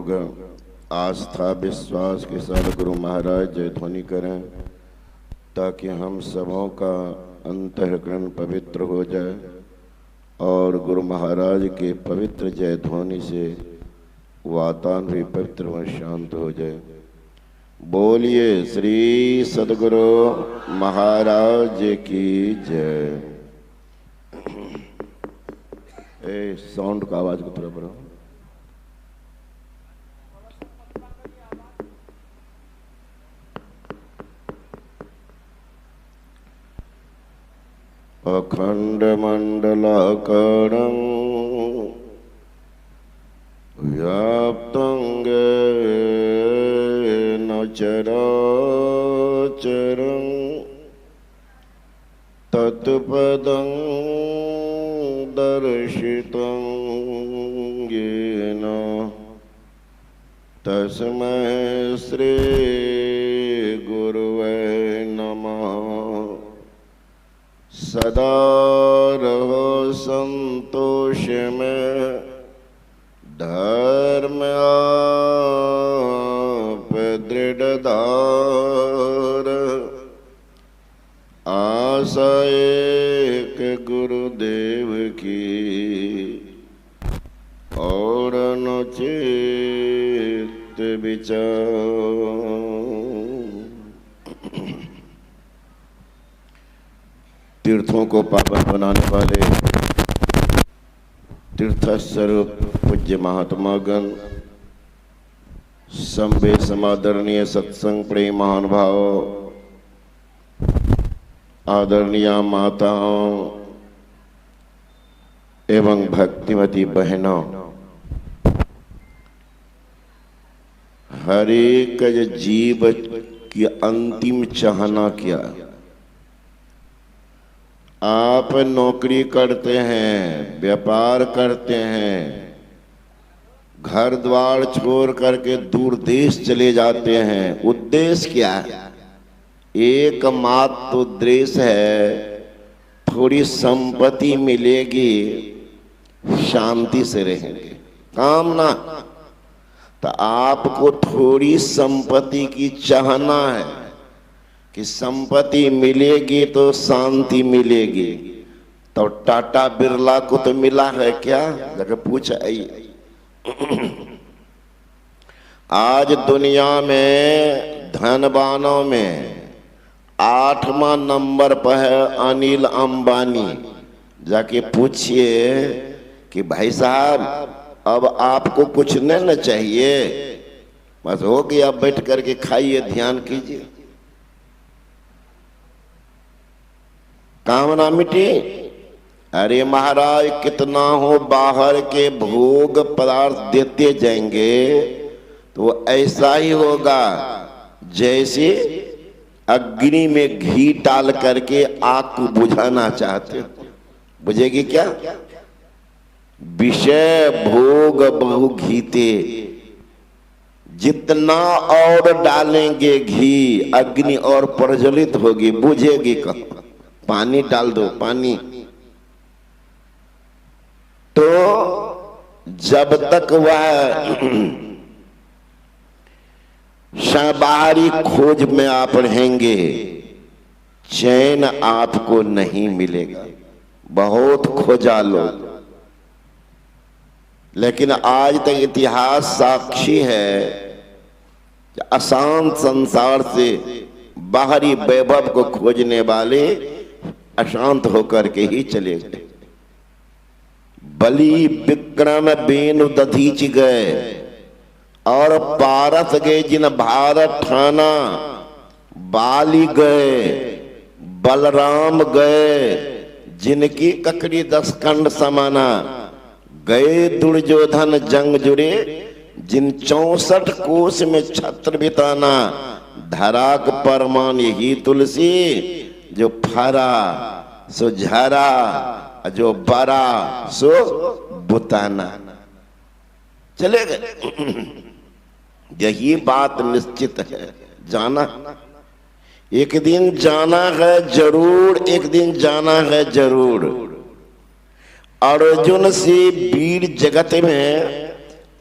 लोग आस्था विश्वास के साथ गुरु महाराज जय ध्वनि करें ताकि हम सबों का अंतःकरण पवित्र हो जाए और गुरु महाराज के पवित्र जय ध्वनि से वातावरण भी पवित्र व शांत हो जाए। बोलिए श्री सद्गुरु महाराज की जय। साउंड का आवाज को थोड़ा बढ़ाओ। अखंड मंडलाकारं व्याप्तं येन चराचरं तत्पदं दर्शितं येन तस्मै श्री गुरुवे नमः। सदा रहो संतोष में धर्म आप दृढ़धार। आशा एक गुरुदेव की और न चित्त विचार। तीर्थों को पावन बनाने वाले तीर्थ स्वरूप पूज्य महात्मागण, संवे समादरणीय सत्संग प्रेम महानुभाव, आदरणीय माताओं एवं भक्तिमती बहनों, हर एक जीव की अंतिम चाहना क्या? आप नौकरी करते हैं, व्यापार करते हैं, घर द्वार छोड़ करके दूर देश चले जाते हैं, उद्देश्य क्या है? एकमात्र उद्देश्य है थोड़ी संपत्ति मिलेगी, शांति से रहेंगे। कामना तो आपको थोड़ी संपत्ति की चाहना है कि संपत्ति मिलेगी तो शांति मिलेगी। तो टाटा बिरला को तो मिला है क्या? जगह पूछ आई। आज दुनिया में धनवानों में 8वां नंबर पर है अनिल अंबानी। जाके पूछिए कि भाई साहब अब आपको कुछ नहीं न चाहिए, बस हो गया, अब बैठ करके खाइए, ध्यान कीजिए, कामना मिटी। अरे महाराज कितना हो बाहर के भोग पदार्थ देते जाएंगे तो ऐसा ही होगा जैसे अग्नि में घी डाल करके आग को बुझाना चाहते हो। बुझेगी क्या? विषय भोग बहु घीते, जितना और डालेंगे घी अग्नि और प्रज्वलित होगी, बुझेगी कब? पानी डाल दो, पानी। तो जब तक वह बाहरी खोज में आप रहेंगे, चैन आपको नहीं मिलेगा। बहुत खोजा लो, लेकिन आज तक इतिहास साक्षी है कि अशांत संसार से बाहरी वैभव को खोजने वाले अशांत होकर के ही चले गए। बलि विक्रम बेनु दधीच गए और पारस गए जिन भारत ठाना। बाली गए, बलराम गए जिनकी ककड़ी 10 खंड समाना। गए दुर्योधन जंग जुड़े जिन 64 कोस में छत्र बिताना। धराक परमान ही तुलसी, जो फरा सो झरा, जो बरा सो बुताना। चले गए। यही बात निश्चित है, जाना एक दिन जाना है जरूर, एक दिन जाना है जरूर। अर्जुन से वीर जगत में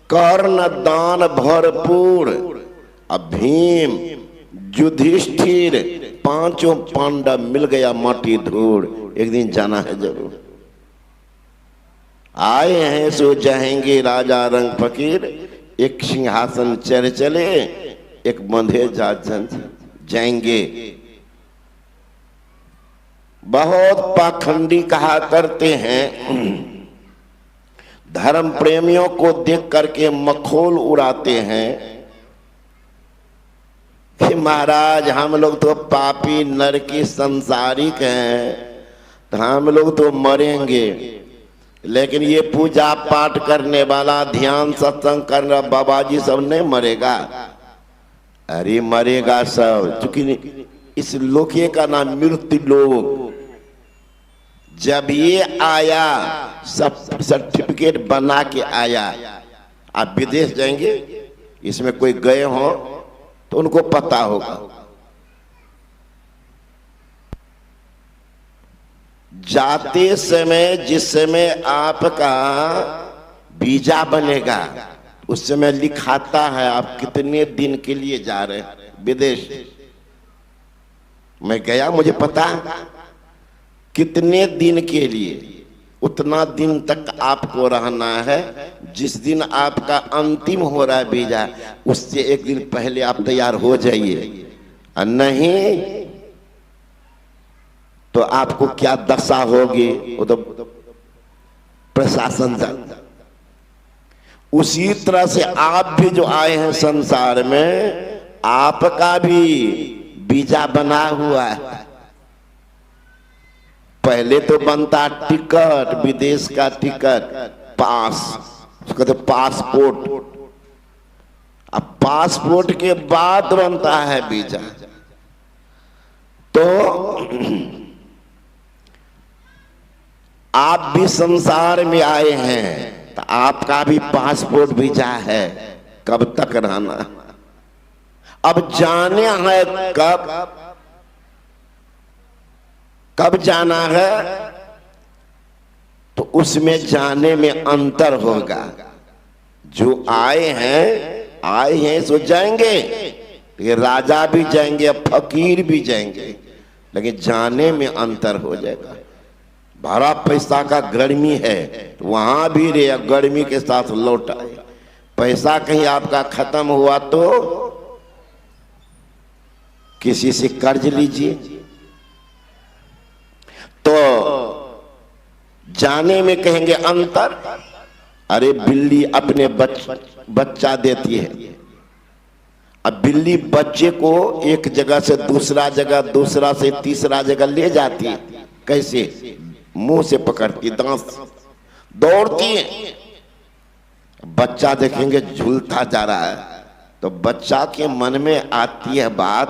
कर्ण दान भरपूर। अब भीम, युधिष्ठिर, पांचों पांडव मिल गया माटी धूड़। एक दिन जाना है जरूर। आए हैं सो जाएंगे राजा रंग फकीर। एक सिंहासन चढ़ चले, एक बंधे जा जाएंगे। बहुत पाखंडी कहा करते हैं, धर्म प्रेमियों को देख करके मखौल उड़ाते हैं कि महाराज हम लोग तो पापी नरकी संसारिक हैं, तो हम लोग तो मरेंगे, लेकिन ये पूजा पाठ करने वाला, ध्यान सत्संग करने बाबा जी सब नहीं मरेगा। अरे मरेगा सब, क्योंकि इस लोके का नाम मृत्यु लोक। जब ये आया सब सर्टिफिकेट बना के आया। आप विदेश जाएंगे, इसमें कोई गए हो तो उनको पता होगा। जाते समय जिस समय आपका वीजा बनेगा, उस समय लिखाता है आप कितने दिन के लिए जा रहे हैं विदेश। मैं गया, मुझे पता कितने दिन के लिए, उतना दिन तक आपको रहना है। जिस दिन आपका अंतिम हो रहा है वीजा, उससे एक दिन पहले आप तैयार हो जाइए, और नहीं तो आपको क्या दशा होगी वो तो प्रशासन जानता। उसी तरह से आप भी जो आए हैं संसार में, आपका भी वीजा बना हुआ है। पहले तो बनता टिकट, विदेश का टिकट, पास, उसको तो पासपोर्ट। अब पासपोर्ट के बाद बनता है वीजा। तो आप भी संसार में आए हैं, तो आपका भी पासपोर्ट वीजा है, कब तक रहना। अब जाने है कब जाना है, तो उसमें जाने में अंतर होगा। जो आए हैं सो जाएंगे, ये राजा भी जाएंगे, फकीर भी जाएंगे, लेकिन जाने में अंतर हो जाएगा। भरा पैसा का गर्मी है तो वहां भी रहे, गर्मी के साथ लौट आए। पैसा कहीं आपका खत्म हुआ तो किसी से कर्ज लीजिए। तो जाने में कहेंगे अंतर। अरे बिल्ली अपने बच्चा देती है। अब बिल्ली बच्चे को एक जगह से दूसरा जगह, दूसरा से तीसरा जगह ले जाती है। कैसे? मुंह से पकड़ती, दांत दौड़ती है। बच्चा देखेंगे झूलता जा रहा है, तो बच्चा के मन में आती है बात,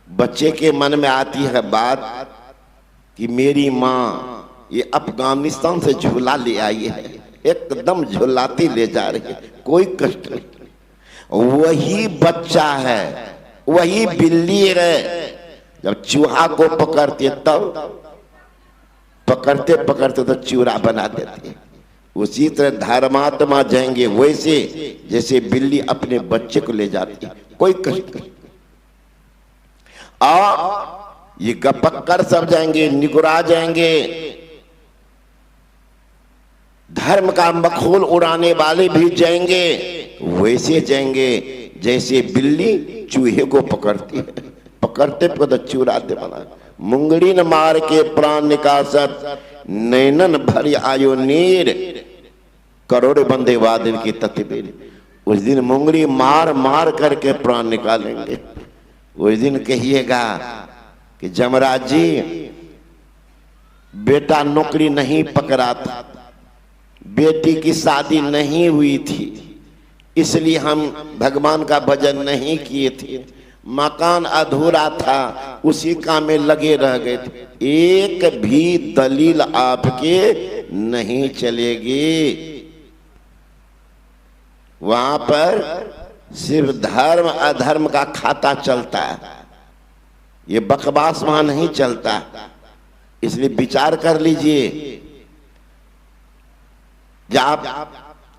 बच्चे के मन में आती है बात कि मेरी माँ ये अफगानिस्तान से झूला ले आई है, एकदम झुलाती ले जा रही है, कोई कष्ट नहीं। वही बच्चा है, वही बिल्ली है। जब चूहा को पकड़ती है तब पकड़ते पकड़ते तो चूरा बना देती है। उसी तरह धर्मात्मा जाएंगे वैसे, जैसे बिल्ली अपने बच्चे को ले जाती है, कोई कष्ट नहीं। ये गपक्कर सब जाएंगे, निगुरा जाएंगे, धर्म का मखौल उड़ाने वाले भी जाएंगे, वैसे जाएंगे जैसे बिल्ली चूहे को पकड़ती है, पकड़ते पकड़ते चुराते बना। मुंगड़ी न मार के प्राण निकासत, नैनन भरी आयो नीर, करोड़ बंदे वादिन की तत्बीर। उस दिन मुंगड़ी मार मार करके प्राण निकालेंगे। उस दिन कहिएगा कि जमराज जी बेटा नौकरी नहीं पकड़ा था, बेटी की शादी नहीं हुई थी, इसलिए हम भगवान का भजन नहीं किए थे, मकान अधूरा था, उसी काम में लगे रह गए थे। एक भी दलील आपके नहीं चलेगी। वहां पर सिर्फ धर्म अधर्म का खाता चलता है, ये बकवास वहां नहीं चलता। इसलिए विचार कर लीजिए, आप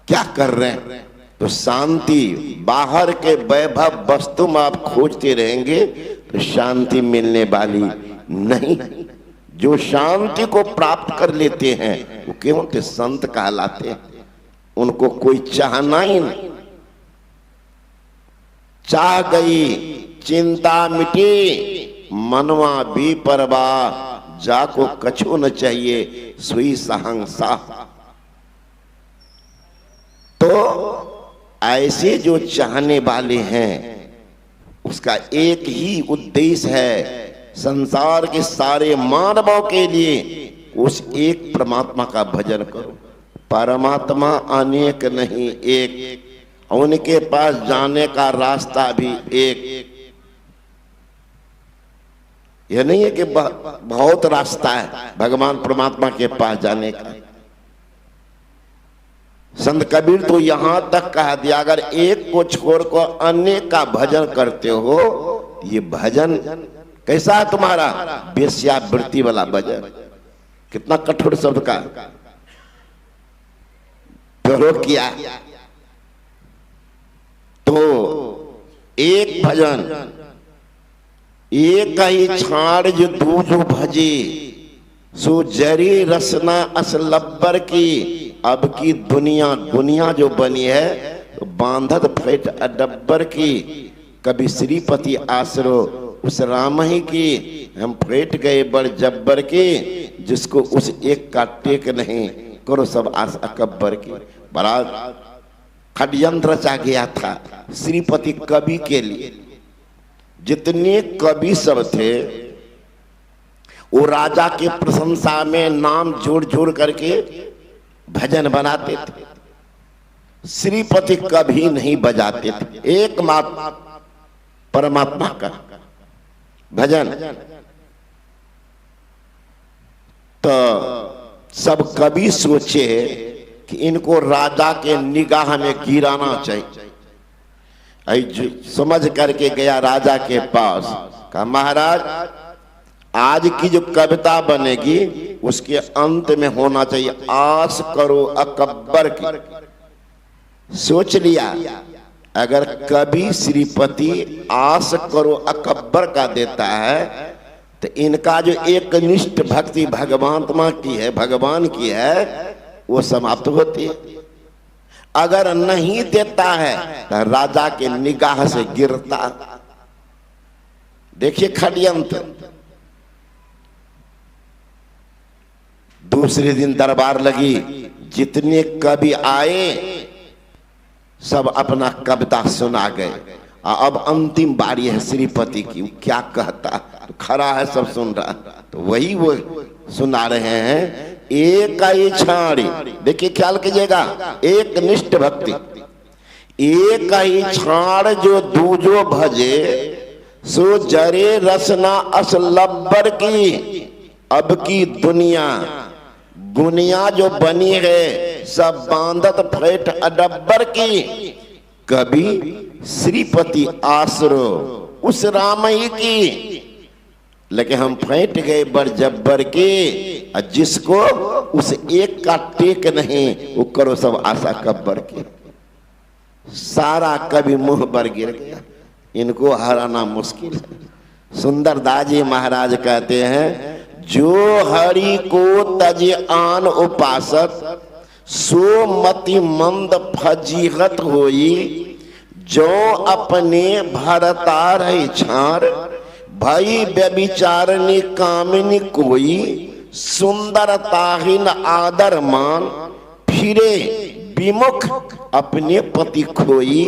क्या कर रहे हैं, तो शांति बाहर के वैभव वस्तु में आप खोजते रहेंगे तो शांति मिलने वाली नहीं। जो शांति को प्राप्त कर लेते हैं वो क्यों होते संत कहलाते हैं। उनको कोई चाहना ही नहीं। चाह गई चिंता मिटी मनवा भी परवाह, जाको कछु न चाहिए सुई सहंसा। तो ऐसे जो चाहने वाले हैं उसका एक ही उद्देश्य है, संसार के सारे मानवों के लिए उस एक परमात्मा का भजन करो। परमात्मा अनेक नहीं एक, उनके पास जाने का रास्ता भी एक। यह नहीं है कि बहुत रास्ता है भगवान परमात्मा के पास जाने का। संत कबीर तो यहां तक कह दिया, अगर एक को छोड़कर अन्य का भजन करते हो, ये भजन कैसा है तुम्हारा? वेश्यावृत्ति वाला भजन। कितना कठोर शब्द का प्रयोग किया। तो एक भजन एक ही छाड़ जो दूजो भजे, सो जरी रसना असलब्बर की। अब की दुनिया जो बनी है तो बांधत फेट अडब्बर की। कभी श्रीपति आसरो उस राम ही की, हम फेट गए बड़ जब्बर की। जिसको उस एक का टेक नहीं, करो सब आस अकब्बर की। बड़ा षड्यंत्र रचा गया था श्रीपति कवि के लिए। जितने कवि सब थे वो राजा के प्रशंसा में नाम जोड़ जोड़ करके भजन बनाते थे। श्रीपति कभी नहीं बजाते थे, एकमात्र परमात्मा का भजन। तो सब कवि सोचे कि इनको राजा के निगाह में गिराना चाहिए। समझ करके गया राजा के पास, कहा महाराज आज की जो कविता बनेगी उसके अंत में होना चाहिए आस करो अकब्बर की। सोच लिया अगर कवि श्रीपति आस करो अकब्बर का देता है तो इनका जो एक निष्ठ भक्ति भगवान की है वो समाप्त होती है। अगर नहीं देता है तो राजा के निगाह से गिरता। देखिए षड्यंत्र। दूसरे दिन दरबार लगी, जितने कवि आए सब अपना कविता सुना गए। अब अंतिम बारी है श्रीपति की, क्या कहता तो खड़ा है सब सुन रहा। तो वही वो सुना रहे हैं, एक ही छाड़ी। देखिए ख्याल कीजिएगा, एक निष्ठ भक्ति। एक ही छाड़ जो दूजो भजे, सो जरे रसना असलब्बर की। अब की दुनिया जो बनी है सब बांधत फेट अडब्बर की। कभी श्रीपति आसरो उस राम ही की। लेकिन हम फेंट गए बड़ जब्बर के, जिसको उस एक का टेक नहीं, वो करो सब आशा कब्बर के। सारा कवि मुंह पर गिर गया, इनको हराना मुश्किल है। सुंदरदास जी महाराज कहते हैं, जो हरि को तज आन उपासक, सो मति मंद फजीहत होई। जो अपने भरता रही छार, भई व्यभिचारणी कामिनी कोई। सुंदरताहीन आदर मान, फिरे विमुख अपने पति खोई।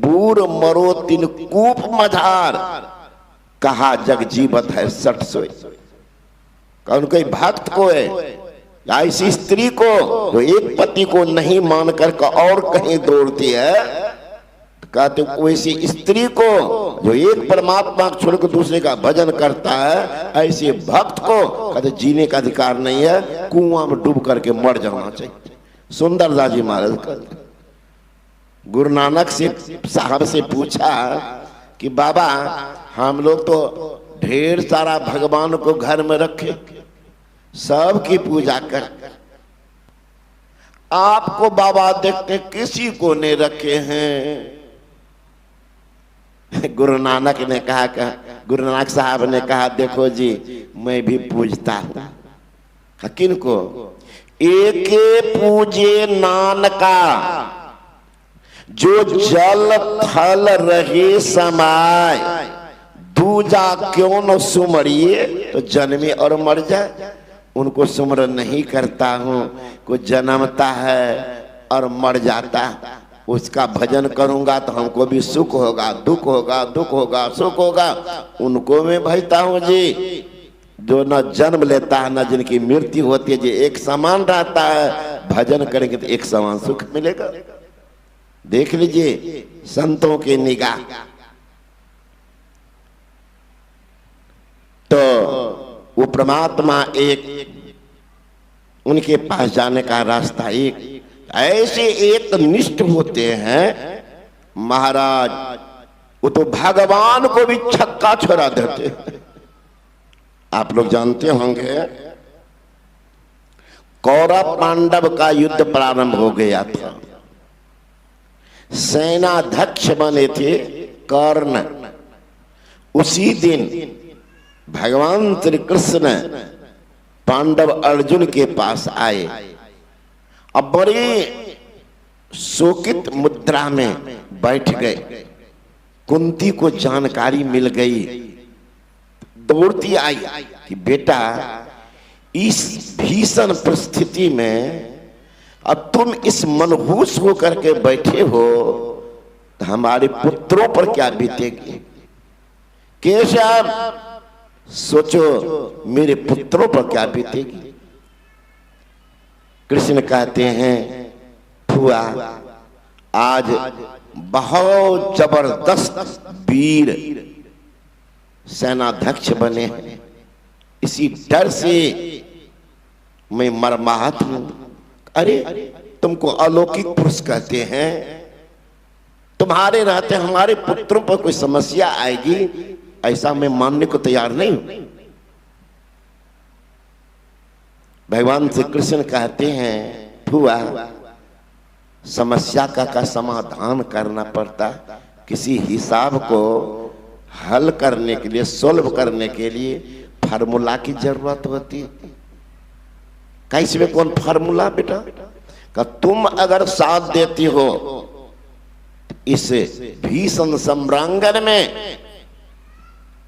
बूर मरो तिन कूप मझार, कहा जग जीवत है सट सोई। कोई भक्त को है या ऐसी स्त्री को जो एक पति को नहीं मान कर और कहीं दौड़ती है, कहते वैसी स्त्री को जो एक परमात्मा छोड़कर दूसरे का भजन करता है, ऐसे भक्त को कहते जीने का अधिकार नहीं है, कुआं में डूब करके मर जाना चाहिए। सुंदरदास जी महाराज कहते, गुरु नानक से साहब से पूछा कि बाबा हम लोग तो ढेर सारा भगवान को घर में रखे, सबकी पूजा कर, आपको बाबा देखते किसी को नहीं रखे हैं। गुरु नानक ने कहा, गुरु नानक साहब ने कहा, देखो जी मैं भी पूजता हूं। किन को? एके पूजे नानका, जो जल थल रहे समाय, दूजा क्यों न सुमरिए, तो जन्मे और मर जाए। उनको सुमरन नहीं करता हूं, को जन्मता है और मर जाता, उसका भजन करूंगा तो हमको भी सुख होगा, दुख होगा, दुख होगा, सुख होगा। उनको मैं भजता हूं जी, जो न जन्म लेता है न जिनकी मृत्यु होती है, जी एक समान रहता है। भजन करेंगे तो एक समान सुख मिलेगा। देख लीजिए संतों की निगाह। तो वो परमात्मा एक, उनके पास जाने का रास्ता एक। ऐसे एक निष्ठ होते हैं महाराज, वो तो भगवान को भी छक्का छोड़ा देते हैं। आप लोग जानते होंगे कौरव पांडव का युद्ध प्रारंभ हो गया था। सेनाध्यक्ष बने थे कर्ण। उसी दिन भगवान श्री कृष्ण पांडव अर्जुन के पास आए। अब बड़ी शोकित मुद्रा में बैठ गए। कुंती को जानकारी मिल गई, दौड़ती आई कि बेटा इस भीषण परिस्थिति में अब तुम इस मनहूस होकर के बैठे हो, तो हमारे पुत्रों पर क्या बीतेगी? कैसे आप सोचो मेरे पुत्रों पर क्या बीतेगी? कृष्ण कहते हैं फुआ आज बहुत जबरदस्त वीर सेनाध्यक्ष बने हैं, इसी डर से मैं मरमाहत हूं। अरे तुमको अलौकिक पुरुष कहते हैं, तुम्हारे रहते हमारे पुत्रों पर कोई समस्या आएगी ऐसा मैं मानने को तैयार नहीं हूं। भगवान श्री कृष्ण कहते हैं फुआ समस्या का समाधान करना पड़ता, किसी हिसाब को हल करने के लिए, सोल्व करने के लिए फार्मूला की जरूरत होती है। कैसे में कौन फार्मूला बेटा? का तुम अगर साथ देती हो इस भीषण सम्रांगण में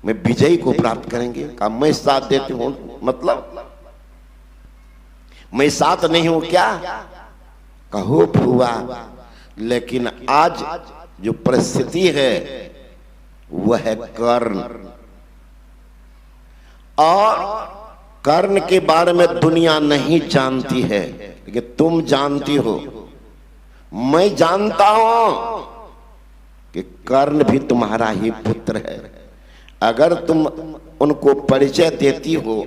मैं विजयी को प्राप्त करेंगे। का मैं साथ देती हूं मतलब मैं साथ नहीं हूं क्या? कहो फुआ, लेकिन आज जो परिस्थिति है वह है कर्ण, और कर्ण के बारे में दुनिया नहीं जानती है, लेकिन तुम जानती हो, मैं जानता हूं कि कर्ण भी तुम्हारा ही पुत्र है। अगर तुम उनको परिचय देती हो,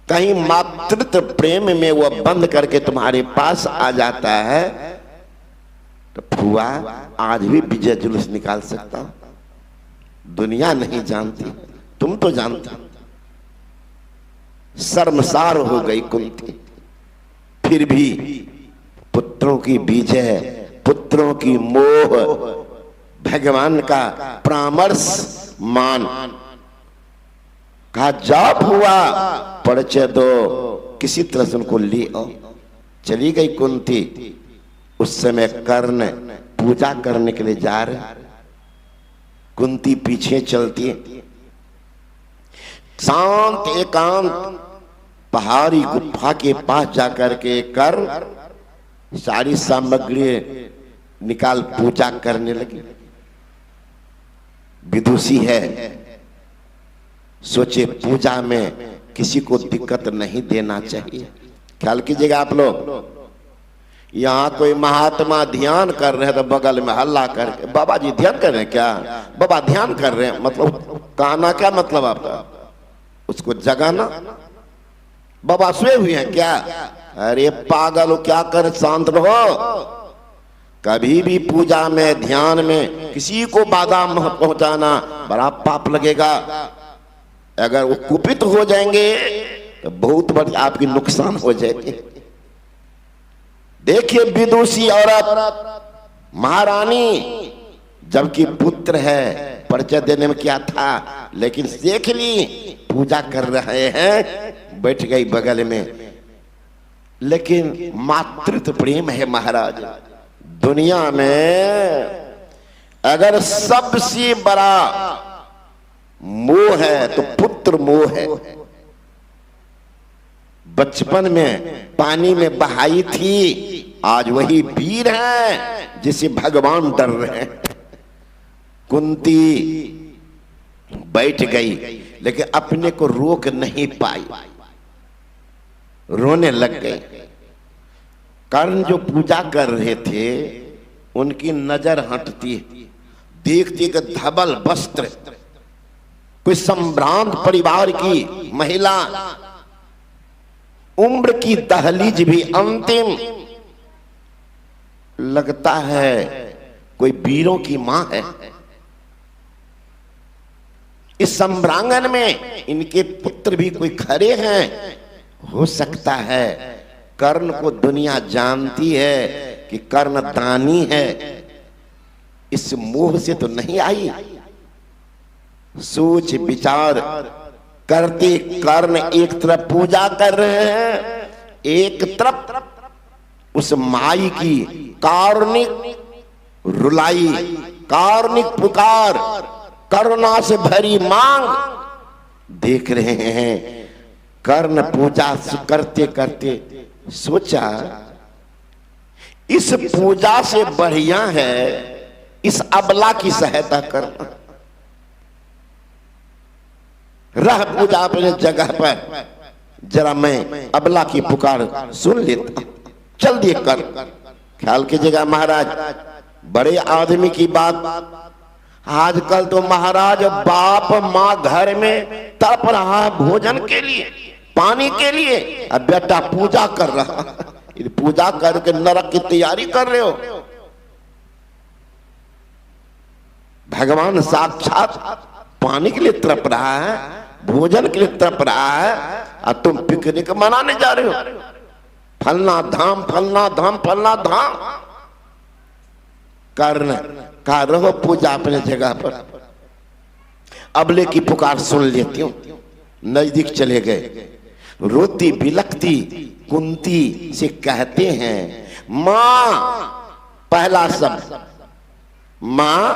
कहीं मातृत्व प्रेम में वह बंद करके तुम्हारे पास आ जाता है, तो फुआ आज भी विजय जुलूस निकाल सकता हूं। दुनिया नहीं जानती, तुम तो जानती। शर्मसार हो गई कुंती, फिर भी पुत्रों की विजय, पुत्रों की मोह, भगवान का परामर्श मान। कहा जाप हुआ परिचय दो, किसी तरह से उनको ले आओ। चली गई कुंती। उस समय कर्ण पूजा करने के लिए जा रहे, कुंती पीछे चलती है। शांत एकांत पहाड़ी गुफा के पास जाकर के कर्ण सारी सामग्री निकाल पूजा करने लगी। विदुषी है, सोचे पूजा में किसी को दिक्कत नहीं देना चाहिए। ख्याल कीजिएगा आप लोग, यहाँ कोई महात्मा ध्यान कर रहे हैं तो बगल में हल्ला करके बाबा जी ध्यान कर रहे हैं क्या? बाबा ध्यान कर रहे हैं मतलब कहना क्या मतलब आपका? उसको जगाना। बाबा सोए हुए हैं क्या? अरे पागल हो, क्या कर, शांत रहो। कभी भी पूजा में ध्यान में किसी को बाधा मत पहुंचाना, बड़ा पाप लगेगा। अगर वो कुपित हो जाएंगे तो बहुत बड़ी आपकी नुकसान हो जाएगी। देखिए विदुषी औरत महारानी, जबकि पुत्र है, परिचय देने में क्या था, लेकिन देख ली पूजा कर रहे हैं, बैठ गई बगल में। लेकिन मातृत्व प्रेम है महाराज। दुनिया में अगर सबसे बड़ा मोह है तो पुत्र मोह है। बचपन में पानी में बहाई थी, आज वही वीर है जिसे भगवान डर रहे हैं। कुंती बैठ गई लेकिन अपने को रोक नहीं पाई, रोने लग गई। कर्ण जो पूजा कर रहे थे उनकी नजर हटती, देखती कि धबल वस्त्र, कोई संभ्रांत परिवार की महिला, उम्र की दहलीज भी अंतिम, लगता है कोई वीरों की मां है। इस सम्रांगण में इनके पुत्र भी कोई खड़े हैं, हो सकता है कर्ण को दुनिया जानती है कि कर्ण दानी है, इस मोह से तो नहीं आई। सोच विचार करते कर्ण एक तरफ पूजा कर रहे हैं, एक तरफ उस माई की कारुणिक रुलाई, कारुणिक पुकार, करुणा से भरी मांग देख रहे हैं। कर्ण पूजा करते करते सोचा इस पूजा से बढ़िया है इस अबला की सहायता करना। रह पूजा अपने जगह पर, जरा मैं अबला की पुकार सुन लेता। चल दिए कर ख्याल कीजिएगा महाराज, बड़े आदमी की बात। आजकल तो महाराज बाप माँ घर में तड़प रहा है भोजन के लिए, पानी के लिए, अब बेटा पूजा कर रहा है। पूजा करके नरक की तैयारी कर रहे हो। भगवान साक्षात पानी के लिए तड़प रहा है, भोजन के लिए तड़प रहा है, और तुम पिकनिक मनाने जा रहे हो। फलना धाम, फलना धाम, फलना धाम। कर्ण का रहो पूजा अपने जगह पर, अबले की पुकार सुन लेती हूं। नजदीक चले गए, रोती बिलखती कुंती से कहते हैं, मां, पहला शब्द मां,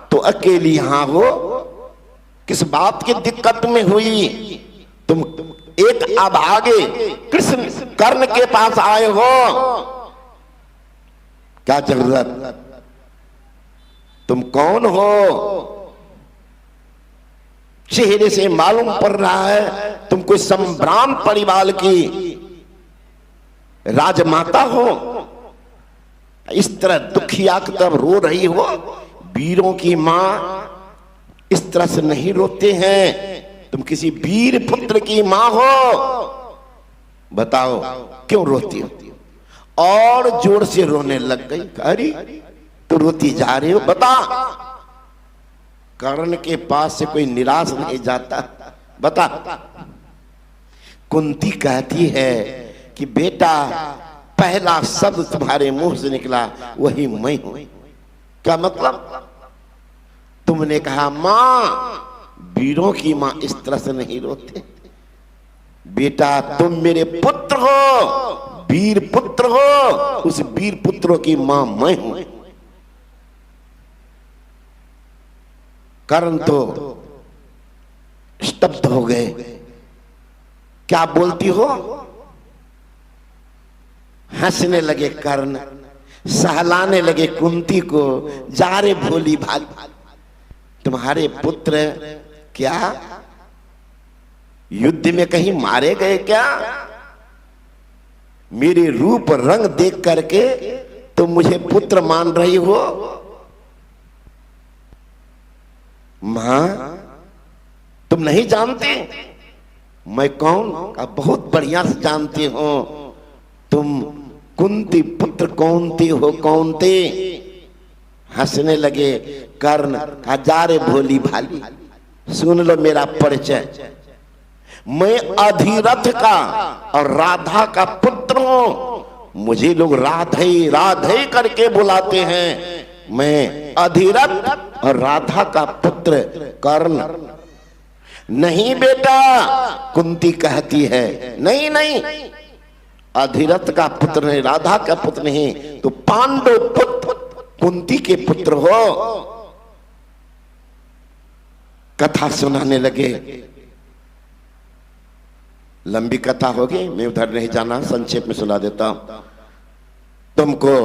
तो अकेली यहां हो, किस बात की दिक्कत में हुई? तुम एक अभागे कृष्ण कर्ण के पास आए हो, क्या जरूरत? तुम कौन हो? चेहरे से मालूम पड़ रहा है तुम कोई संभ्रांत परिवार की राजमाता हो। इस तरह दुखिया की तरफ रो रही हो। वीरों की मां इस तरह से नहीं रोते हैं। तुम किसी वीर पुत्र की मां हो, बताओ क्यों रोती हो? और जोर से रोने लग गई। अरे तो रोती जा रही हो, बता। कर्ण के पास से कोई निराश नहीं जाता, बता। कुंती कहती है कि बेटा, पहला शब्द तुम्हारे मुंह से निकला वही मैं हूं। क्या मतलब? तुमने कहा मां, वीरों की मां इस तरह से नहीं रोते। बेटा तुम मेरे पुत्र हो, वीर पुत्र हो, उस वीर पुत्रों की मां मैं हूं। कर्ण तो स्तब्ध हो गए। क्या बोलती हो? हंसने लगे कर्ण, सहलाने लगे कुंती को। जा रे भोली भाली, तुम्हारे पुत्र क्या युद्ध में कहीं मारे गए क्या? मेरे रूप रंग देख करके तुम मुझे पुत्र मान रही हो? मां, तुम नहीं जानते मैं कौन? का बहुत बढ़िया से जानती हो। तुम कुंती पुत्र कौनते हो, कौनते? हंसने लगे कर्ण। हजारे भोली भाली, सुन लो मेरा परिचय। मैं अधिरथ का और राधा का पुत्र हूं। मुझे लोग राधे राधे करके बुलाते हैं। मैं अधिरथ और राधा का पुत्र कर्ण। नहीं बेटा, कुंती कहती है, नहीं नहीं, अधिरथ का पुत्र नहीं, राधा का पुत्र नहीं, तो पांडव पुत्र कुंती के पुत्र हो। कथा सुनाने लगे। लंबी कथा होगी, मैं उधर नहीं जाना, संक्षेप में सुना देता हूं तुमको।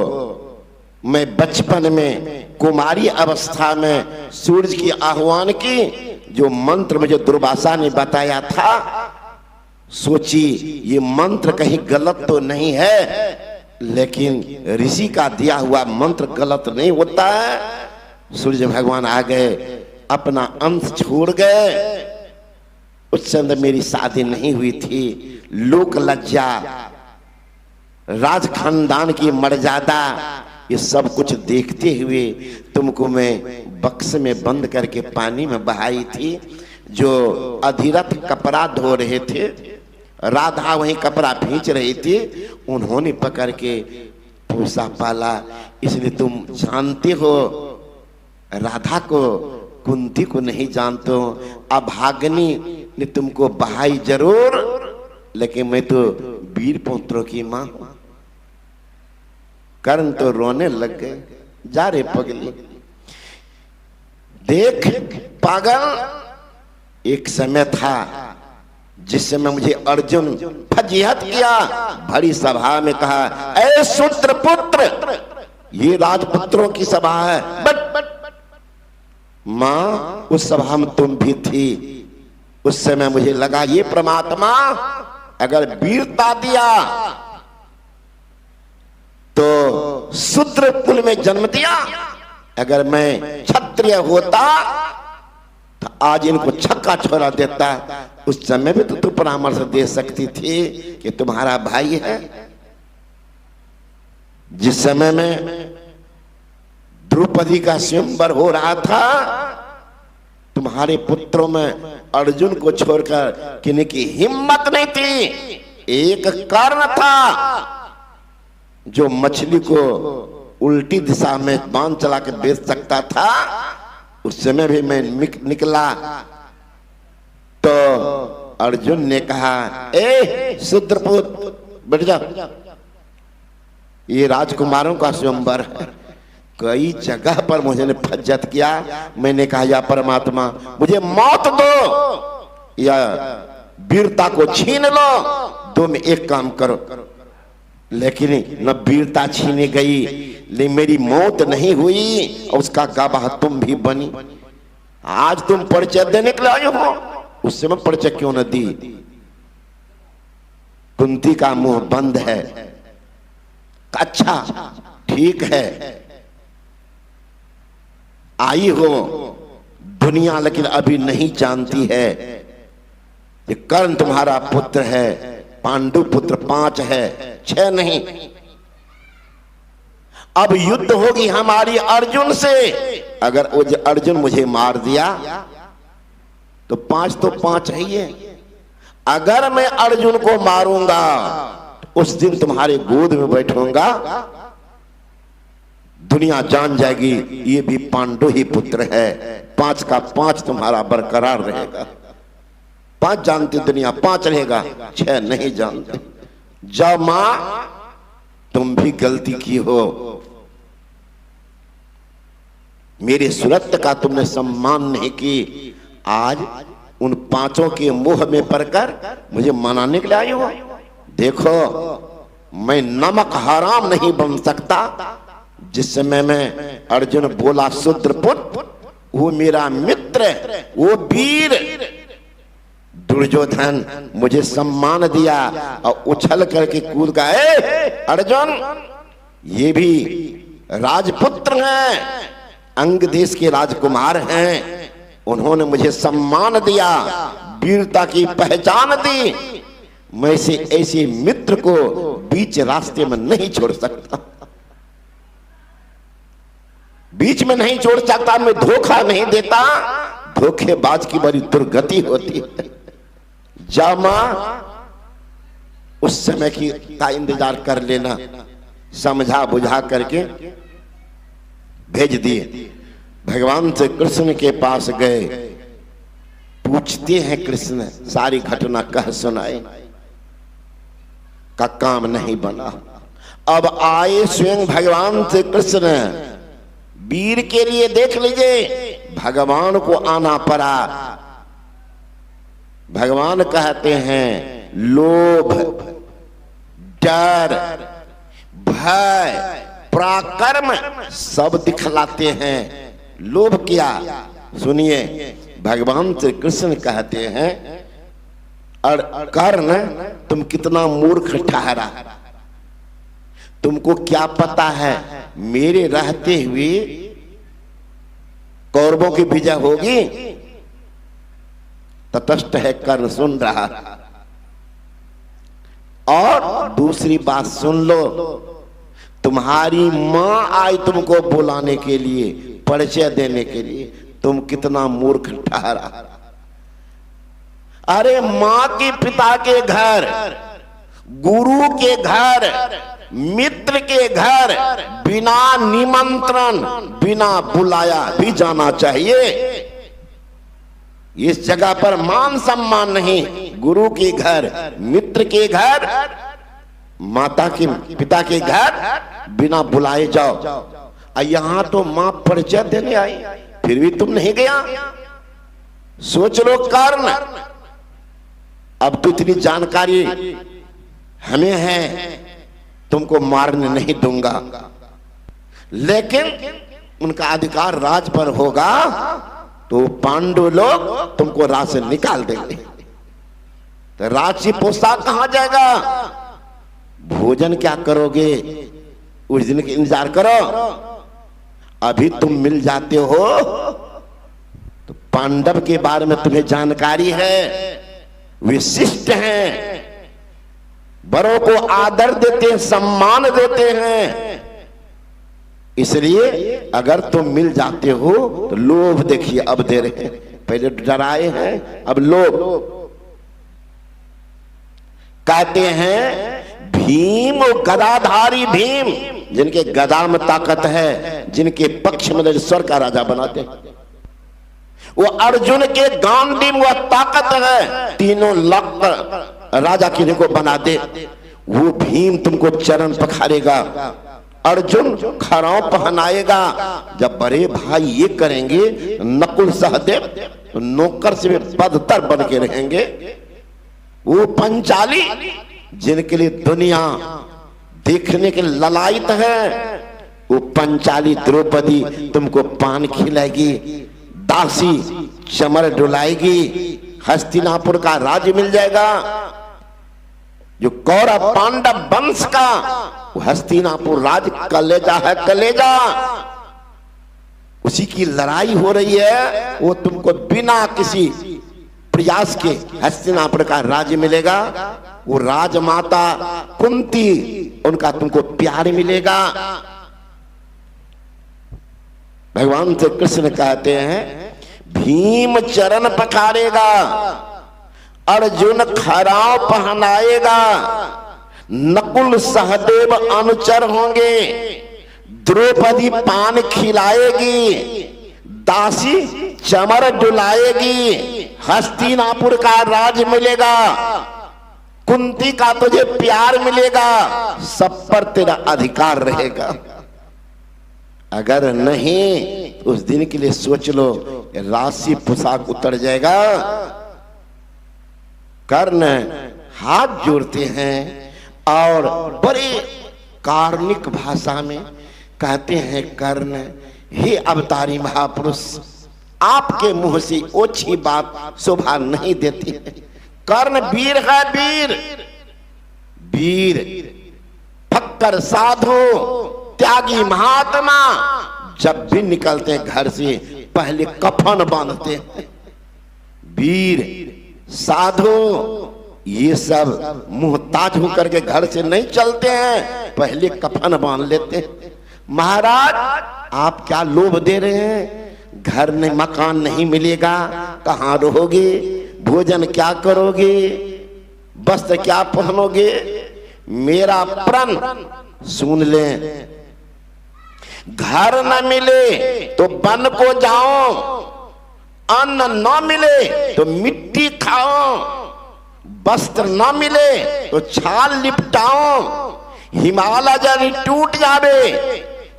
मैं बचपन में कुमारी अवस्था में सूरज की आह्वान की जो मंत्र मुझे दुर्वासा ने बताया था, सोची ये मंत्र कहीं गलत तो नहीं है, लेकिन ऋषि का दिया हुआ मंत्र गलत नहीं होता है। सूर्य भगवान आ गए, अपना अंश छोड़ गए। उस समय मेरी शादी नहीं हुई थी। लोक लज्जा, राज खानदान की मर्यादा, ये सब कुछ देखते हुए तुमको मैं बक्स में बंद करके पानी में बहाई थी। जो अधिरथ कपड़ा धो रहे थे, राधा वहीं कपड़ा खींच रही थी, उन्होंने पकड़ के पोसा पाला। इसलिए तुम जानते हो राधा को, कुंती को नहीं जानते हो। अभागनी ने तुमको बहाई जरूर, लेकिन मैं तो वीर पुत्रों की मां हूं। कर्ण तो रोने लग गए। जा रे पगली, देख पागल, एक समय था जिस समय मुझे अर्जुन फजीहत किया, बड़ी सभा में कहा, ऐ शूद्र पुत्र, ये राजपुत्रों की सभा है। बट मां, उस सभा में तुम भी थी। उस समय मुझे लगा ये परमात्मा अगर वीरता दिया तो शूद्र कुल में जन्म दिया, अगर मैं क्षत्रिय होता तो आज इनको छक्का छोड़ा देता। उस समय भी तो तू परामर्श दे सकती थी कि तुम्हारा भाई है। जिस समय में द्रौपदी का स्वयंवर हो रहा था, तुम्हारे पुत्रों में अर्जुन को छोड़कर किन्हीं की हिम्मत नहीं थी। एक कर्ण था जो मछली को उल्टी दिशा में बांध चला के बेच सकता था। उस समय भी मैं निकला तो अर्जुन ने कहा, ए शूद्रपुत्र, बैठ जा, ये राजकुमारों का स्वयंवर है। कई जगह पर मुझे फज्जत किया। मैंने कहा, या परमात्मा मुझे मौत दो या वीरता को छीन लो, दो में एक काम करो। लेकिन न वीरता छीनी गई, लेकिन मेरी मौत नहीं हुई, और उसका गवाह तुम भी बनी। आज तुम परिचय देने के लिए आए हो, उस समय परिचय क्यों न दी? कुंती का मुंह बंद है। अच्छा ठीक है, आई हो दुनिया, लेकिन अभी नहीं जानती है कि कर्ण तुम्हारा पुत्र है। पांडु पुत्र 5 है, 6 नहीं। अब युद्ध होगी हमारी अर्जुन से। अगर अर्जुन मुझे मार दिया तो 5 तो 5 है ही है। अगर मैं अर्जुन को मारूंगा उस दिन तुम्हारे गोद में बैठूंगा, दुनिया जान जाएगी ये भी पांडु ही पुत्र है। 5 का 5 तुम्हारा बरकरार रहेगा। 5 जानती दुनिया, 5 रहेगा, 6 नहीं जानते। जब मां तुम भी गलती की हो, मेरे सुरत्व का तुमने सम्मान नहीं की। आज उन 5 के मुंह में पड़कर मुझे मनाने के लिए आई हो। देखो, मैं नमक हराम नहीं बन सकता। जिस समय में अर्जुन बोला शूद्रपुत्र, वो मेरा मित्र, वो वीर दुर्योधन मुझे सम्मान दिया और उछल करके कूद गए। अर्जुन ये भी राजपुत्र हैं, अंग देश के राजकुमार हैं, उन्होंने मुझे सम्मान दिया, वीरता की पहचान दी। मैं से ऐसे मित्र को बीच रास्ते में नहीं छोड़ सकता, बीच में नहीं छोड़ सकता। मैं धोखा नहीं देता, धोखेबाज की बड़ी दुर्गति होती है। जा मां, उस समय की का इंतजार कर लेना, समझा बुझा करके भेज दिए। भगवान से कृष्ण के पास गए, पूछते हैं कृष्ण, सारी घटना कह सुनाए, का काम नहीं बना। अब आए स्वयं भगवान से कृष्ण, वीर के लिए देख लीजिए भगवान को आना पड़ा। भगवान कहते हैं लोभ, डर, भय, पराक्रम सब दिखलाते हैं। लोभ क्या? सुनिए, भगवान श्री कृष्ण कहते हैं, और कर्ण तुम कितना मूर्ख ठहरा, तुमको क्या पता है मेरे रहते हुए कौरवों की विजय होगी? तटस्थ है कर्ण, सुन रहा। और दूसरी बात सुन लो, तुम्हारी मां आई तुमको बुलाने के लिए, परिचय देने के लिए, तुम कितना मूर्ख ठहरा। अरे मां के पिता के घर, गुरु के घर, मित्र के घर बिना निमंत्रण, बिना बुलाया भी जाना चाहिए। इस जगह पर मान सम्मान नहीं। गुरु के घर, मित्र के घर, माता के पिता के घर बिना बुलाए जाओ। यहां तो मां परिचय देने आई, फिर भी तुम नहीं गया। सोच लो कर्ण, अब तो इतनी जानकारी हमें है, तुमको मारने नहीं दूंगा, लेकिन उनका अधिकार राज पर होगा तो पांडु लोग तुमको राज से निकाल देंगे। तो राज की पोशाक कहां जाएगा? भोजन क्या करोगे? उस दिन का इंतजार करो। अभी तुम मिल जाते हो तो पांडव के बारे में तुम्हें जानकारी है, विशिष्ट हैं, बड़ों को आदर देते हैं, सम्मान देते हैं। इसलिए अगर तुम मिल जाते हो तो लोभ देखिए अब दे रहे हैं। पहले डराए हैं, अब लोभ। कहते हैं भीम और गदाधारी भीम, जिनके गदा में ताकत है, जिनके पक्ष में स्वर का राजा बनाते हैं, वो अर्जुन के गांडी में वह ताकत है, तीनों लाख राजा किन्हीं को बना दे। वो भीम तुमको चरण पखारेगा, अर्जुन खराव पहनाएगा। जब बड़े भाई ये करेंगे, नकुल सहदेव तो नौकर से भी बदतर बन के रहेंगे। वो पंचाली, जिनके लिए दुनिया देखने के ललायत है, वो पंचाली द्रौपदी तुमको पान खिलाएगी, दासी चमर डुलाएगी, हस्तिनापुर का राज्य मिल जाएगा। जो कौरव पांडव वंश का वो हस्तिनापुर राज कलेजा है, कलेजा। उसी की लड़ाई हो रही है, वो तुमको बिना किसी प्रयास के हस्तिनापुर का राज्य मिलेगा। वो राजमाता कुंती, उनका तुमको प्यार मिलेगा। भगवान से कृष्ण कहते हैं भीम चरण पखारेगा, अर्जुन खराव पहनाएगा, नकुल सहदेव अनुचर होंगे, द्रौपदी पान खिलाएगी, दासी चमर डुलाएगी, हस्तिनापुर का राज मिलेगा, कुंती का तुझे प्यार मिलेगा, सब पर तेरा अधिकार रहेगा। अगर नहीं तो उस दिन के लिए सोच लो, राशि पोशाक उतर जाएगा। कर्ण हाथ जोड़ते हैं और बड़े कार्णिक भाषा में कहते हैं, कर्ण हे अवतारी महापुरुष, आपके मुंह से ओछी बात शोभा नहीं देती। कर्ण वीर है, वीर वीर, फक्कर साधु, त्यागी महात्मा। जब भी निकलते हैं घर से पहले कफन बांधते हैं। वीर साधु ये सब मुहताज होकर के घर से नहीं चलते हैं, पहले कफन बांध लेते हैं। महाराज आप क्या लोभ दे रहे हैं? घर नहीं, मकान नहीं मिलेगा, कहाँ रहोगे? भोजन क्या करोगे? वस्त्र क्या पहनोगे? मेरा प्रण सुन ले। घर न मिले तो वन को जाओ, अन्न न मिले तो मिट्टी खाओ, वस्त्र न मिले तो छाल लिपटाओ, हिमालय जन टूट जावे,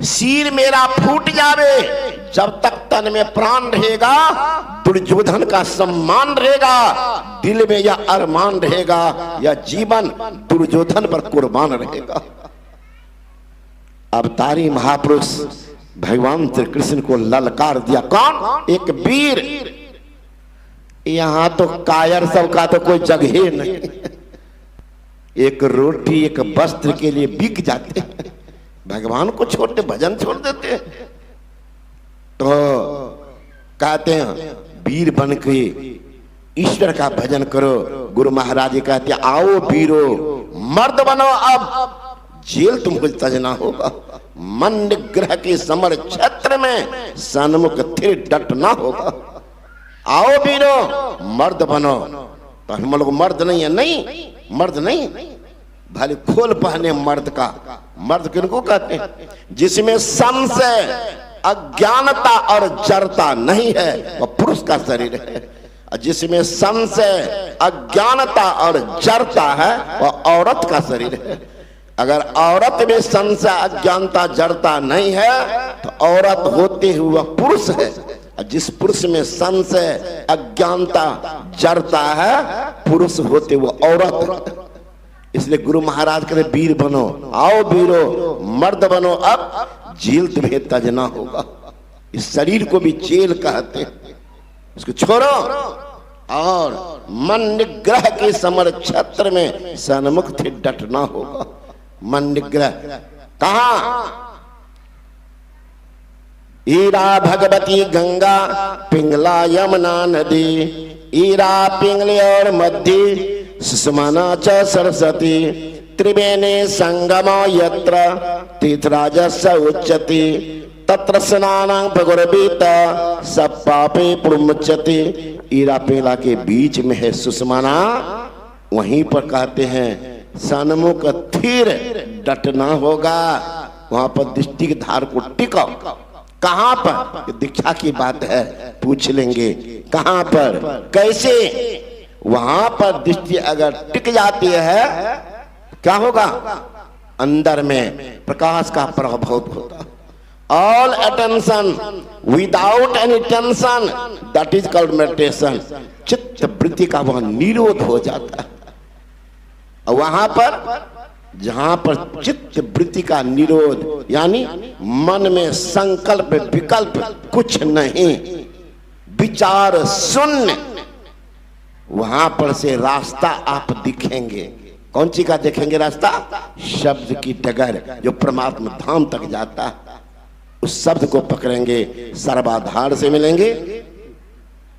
सिर मेरा फूट जावे, जब तक तन में प्राण रहेगा दुर्योधन का सम्मान रहेगा, दिल में यह अरमान रहेगा, यह जीवन दुर्योधन पर कुर्बान रहेगा। अवतारी महापुरुष भगवान श्री कृष्ण को ललकार दिया। कौन? एक वीर। यहां तो कायर सबका तो कोई जगह नहीं, एक रोटी एक वस्त्र के लिए बिक जाते हैं, भगवान को छोड़ते, भजन छोड़ देते हैं। तो कहते हैं वीर बन के ईश्वर का भजन करो। गुरु महाराज जी कहते हैं आओ वीरो मर्द बनो, अब जेल तुमको तजना होगा, मन निग्रह के समर क्षेत्र में सन्मुख थिर डटना होगा। आओ वीरो मर्द बनो। तो हम लोग मर्द नहीं है, नहीं मर्द नहीं, भले खोल पहने मर्द का। मर्द किनको कहते हैं? जिसमें संशय अज्ञानता और जड़ता नहीं है, वह पुरुष का शरीर है। जिसमें संशय अज्ञानता और जड़ता है, वह औरत का शरीर है। अगर औरत में संशय अज्ञानता जड़ता नहीं है तो औरत होते हुए वह पुरुष है। जिस पुरुष में संशय अज्ञानता जड़ता है, पुरुष होते हुए औरत। इसलिए गुरु महाराज कहते वीर बनो, आओ वीरो मर्द बनो, अब जेल तुम्हें तजना होगा। इस शरीर को भी जेल कहते, इसको छोड़ो और मन निग्रह के समर क्षेत्र में सन्मुख थे डटना होगा। मन निग्रह कहा? ईरा भगवती गंगा पिंगला यमुना नदी, ईरा पिंगले और मध्य सुषमना च सरस्वती, त्रिवेणी संगम यत्र तीर्थराजस्य उच्यते, तत्र स्नानं भगुरवीत सब पापे प्रमुच्यते। ईरा पिंगला के बीच में है सुषमना, वहीं पर कहते हैं सन्मुख थिर डटना होगा। वहां पर दृष्टि की धार को टिकाओ। कहां पर? दीक्षा की बात है, पूछ लेंगे कहां पर, कैसे? वहां पर दृष्टि अगर टिक जाती है क्या होगा? अंदर में प्रकाश का प्रभाव होता। All attention without any tension, that is called meditation. चित्त वृत्ति का वहां निरोध हो जाता है। वहां पर जहां पर चित्त वृत्ति का निरोध, यानी मन में संकल्प विकल्प कुछ नहीं, विचार शून्य, वहां पर से रास्ता आप दिखेंगे। कौन सी का देखेंगे रास्ता? शब्द की डगर जो परमात्मा धाम तक जाता है, उस शब्द को पकड़ेंगे, सर्वाधार से मिलेंगे,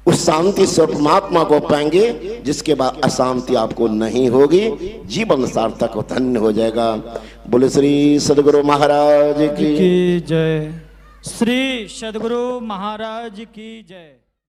उस शांति स्वरूप परमात्मा को पाएंगे, जिसके बाद अशांति आपको नहीं होगी, जीवन सार्थक और धन्य हो जाएगा। बोले श्री सद्गुरु महाराज की जय। श्री सद्गुरु महाराज की जय।